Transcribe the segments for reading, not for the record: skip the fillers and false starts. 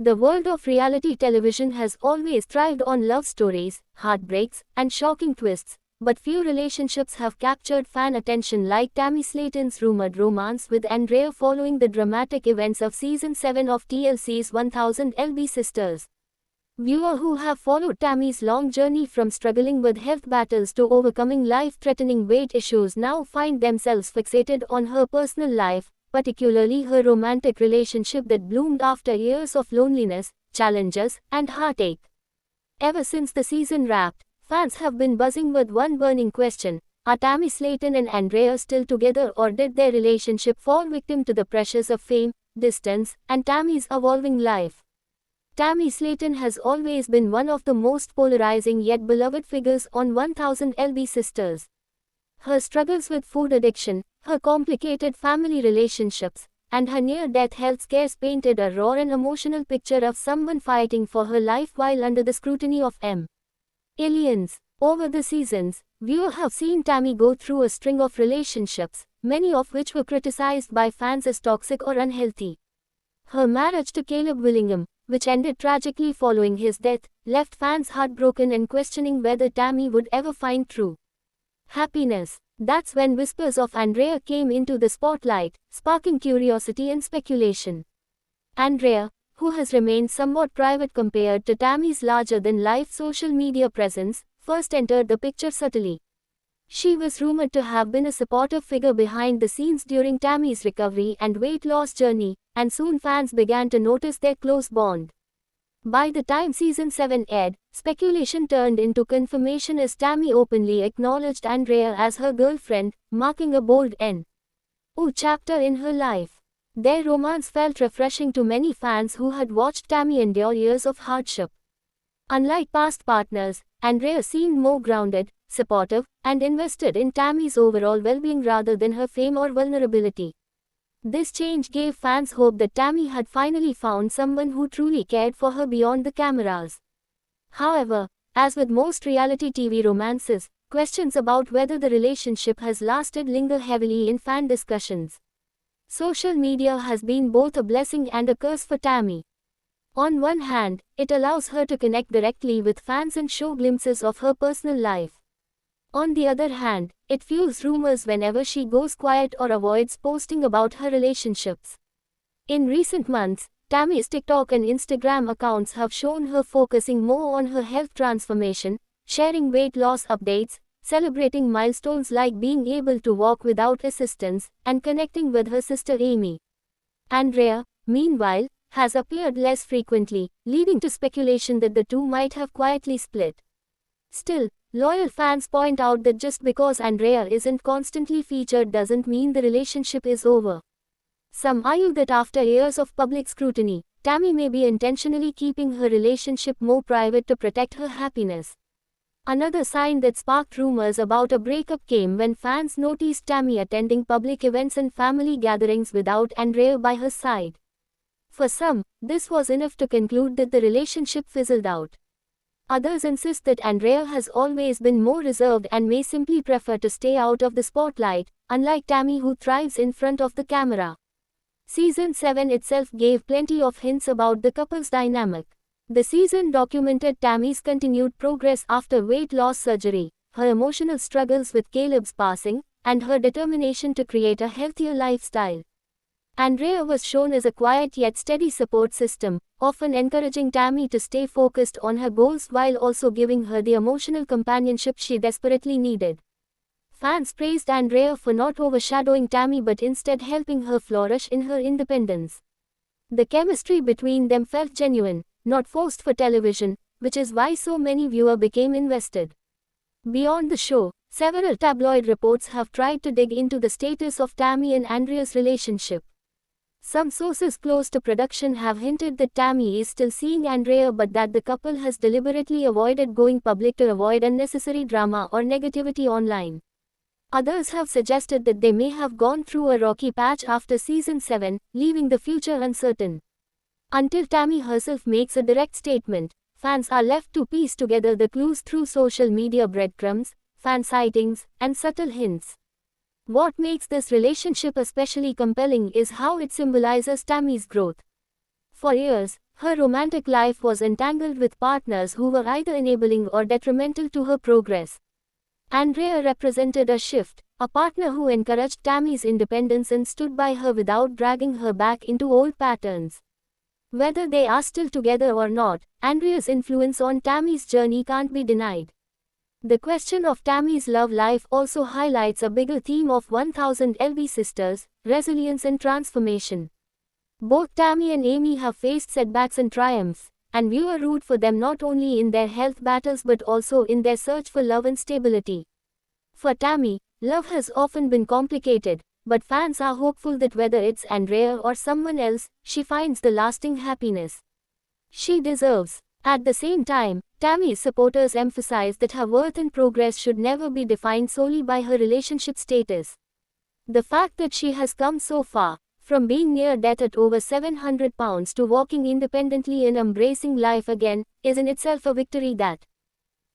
The world of reality television has always thrived on love stories, heartbreaks, and shocking twists, but few relationships have captured fan attention like Tammy Slaton's rumored romance with Andrea following the dramatic events of Season 7 of TLC's 1000 LB Sisters. Viewers who have followed Tammy's long journey from struggling with health battles to overcoming life-threatening weight issues now find themselves fixated on her personal life, particularly her romantic relationship that bloomed after years of loneliness, challenges, and heartache. Ever since the season wrapped, fans have been buzzing with one burning question: are Tammy Slaton and Andrea still together, or did their relationship fall victim to the pressures of fame, distance, and Tammy's evolving life? Tammy Slaton has always been one of the most polarizing yet beloved figures on 1000 LB Sisters. Her struggles with food addiction, her complicated family relationships, and her near-death health scares painted a raw and emotional picture of someone fighting for her life while under the scrutiny of aliens. Over the seasons, viewers have seen Tammy go through a string of relationships, many of which were criticized by fans as toxic or unhealthy. Her marriage to Caleb Willingham, which ended tragically following his death, left fans heartbroken and questioning whether Tammy would ever find true happiness. That's when whispers of Andrea came into the spotlight, sparking curiosity and speculation. Andrea, who has remained somewhat private compared to Tammy's larger-than-life social media presence, first entered the picture subtly. She was rumored to have been a supportive figure behind the scenes during Tammy's recovery and weight loss journey, and soon fans began to notice their close bond. By the time Season 7 aired, speculation turned into confirmation as Tammy openly acknowledged Andrea as her girlfriend, marking a bold end chapter in her life. Their romance felt refreshing to many fans who had watched Tammy endure years of hardship. Unlike past partners, Andrea seemed more grounded, supportive, and invested in Tammy's overall well-being rather than her fame or vulnerability. This change gave fans hope that Tammy had finally found someone who truly cared for her beyond the cameras. However, as with most reality TV romances, questions about whether the relationship has lasted linger heavily in fan discussions. Social media has been both a blessing and a curse for Tammy. On one hand, it allows her to connect directly with fans and show glimpses of her personal life. On the other hand, it fuels rumors whenever she goes quiet or avoids posting about her relationships. In recent months, Tammy's TikTok and Instagram accounts have shown her focusing more on her health transformation, sharing weight loss updates, celebrating milestones like being able to walk without assistance, and connecting with her sister Amy. Andrea, meanwhile, has appeared less frequently, leading to speculation that the two might have quietly split. Still, loyal fans point out that just because Andrea isn't constantly featured doesn't mean the relationship is over. Some argue that after years of public scrutiny, Tammy may be intentionally keeping her relationship more private to protect her happiness. Another sign that sparked rumors about a breakup came when fans noticed Tammy attending public events and family gatherings without Andrea by her side. For some, this was enough to conclude that the relationship fizzled out. Others insist that Andrea has always been more reserved and may simply prefer to stay out of the spotlight, unlike Tammy who thrives in front of the camera. Season 7 itself gave plenty of hints about the couple's dynamic. The season documented Tammy's continued progress after weight loss surgery, her emotional struggles with Caleb's passing, and her determination to create a healthier lifestyle. Andrea was shown as a quiet yet steady support system, often encouraging Tammy to stay focused on her goals while also giving her the emotional companionship she desperately needed. Fans praised Andrea for not overshadowing Tammy but instead helping her flourish in her independence. The chemistry between them felt genuine, not forced for television, which is why so many viewers became invested. Beyond the show, several tabloid reports have tried to dig into the status of Tammy and Andrea's relationship. Some sources close to production have hinted that Tammy is still seeing Andrea but that the couple has deliberately avoided going public to avoid unnecessary drama or negativity online. Others have suggested that they may have gone through a rocky patch after Season 7, leaving the future uncertain. Until Tammy herself makes a direct statement, fans are left to piece together the clues through social media breadcrumbs, fan sightings, and subtle hints. What makes this relationship especially compelling is how it symbolizes Tammy's growth. For years, Her romantic life was entangled with partners who were either enabling or detrimental to her progress. Andrea represented a shift, a partner who encouraged Tammy's independence and stood by her without dragging her back into old patterns. Whether they are still together or not, Andrea's influence on Tammy's journey can't be denied. The question of Tammy's love life also highlights a bigger theme of 1000 LB sisters, resilience and transformation. Both Tammy and Amy have faced setbacks and triumphs, and viewers root for them not only in their health battles but also in their search for love and stability. For Tammy, love has often been complicated, but fans are hopeful that whether it's Andrea or someone else, she finds the lasting happiness she deserves. At the same time, Tammy's supporters emphasize that her worth and progress should never be defined solely by her relationship status. The fact that she has come so far, from being near death at over 700 pounds to walking independently and embracing life again, is in itself a victory that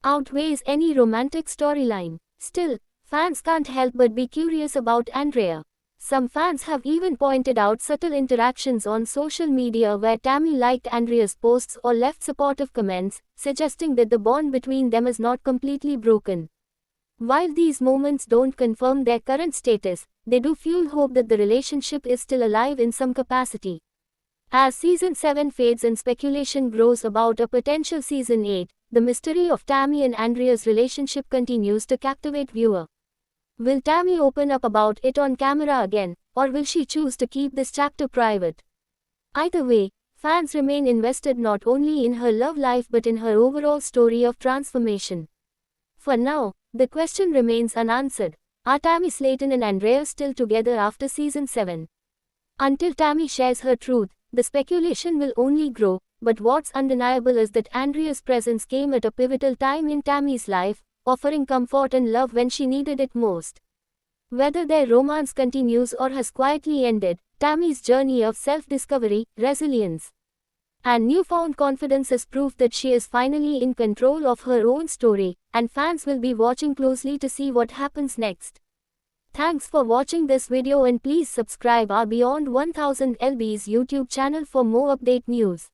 outweighs any romantic storyline. Still, fans can't help but be curious about Andrea. Some fans have even pointed out subtle interactions on social media where Tammy liked Andrea's posts or left supportive comments, suggesting that the bond between them is not completely broken. While these moments don't confirm their current status, they do fuel hope that the relationship is still alive in some capacity. As Season 7 fades and speculation grows about a potential Season 8, the mystery of Tammy and Andrea's relationship continues to captivate viewers. Will Tammy open up about it on camera again, or will she choose to keep this chapter private? Either way, fans remain invested not only in her love life but in her overall story of transformation. For now, the question remains unanswered. Are Tammy Slaton and Andrea still together after Season 7? Until Tammy shares her truth, the speculation will only grow, but what's undeniable is that Andrea's presence came at a pivotal time in Tammy's life, offering comfort and love when she needed it most. Whether their romance continues or has quietly ended, Tammy's journey of self-discovery, resilience, and newfound confidence is proof that she is finally in control of her own story, and fans will be watching closely to see what happens next. Thanks for watching this video and please subscribe our Beyond 1000 LB's YouTube channel for more update news.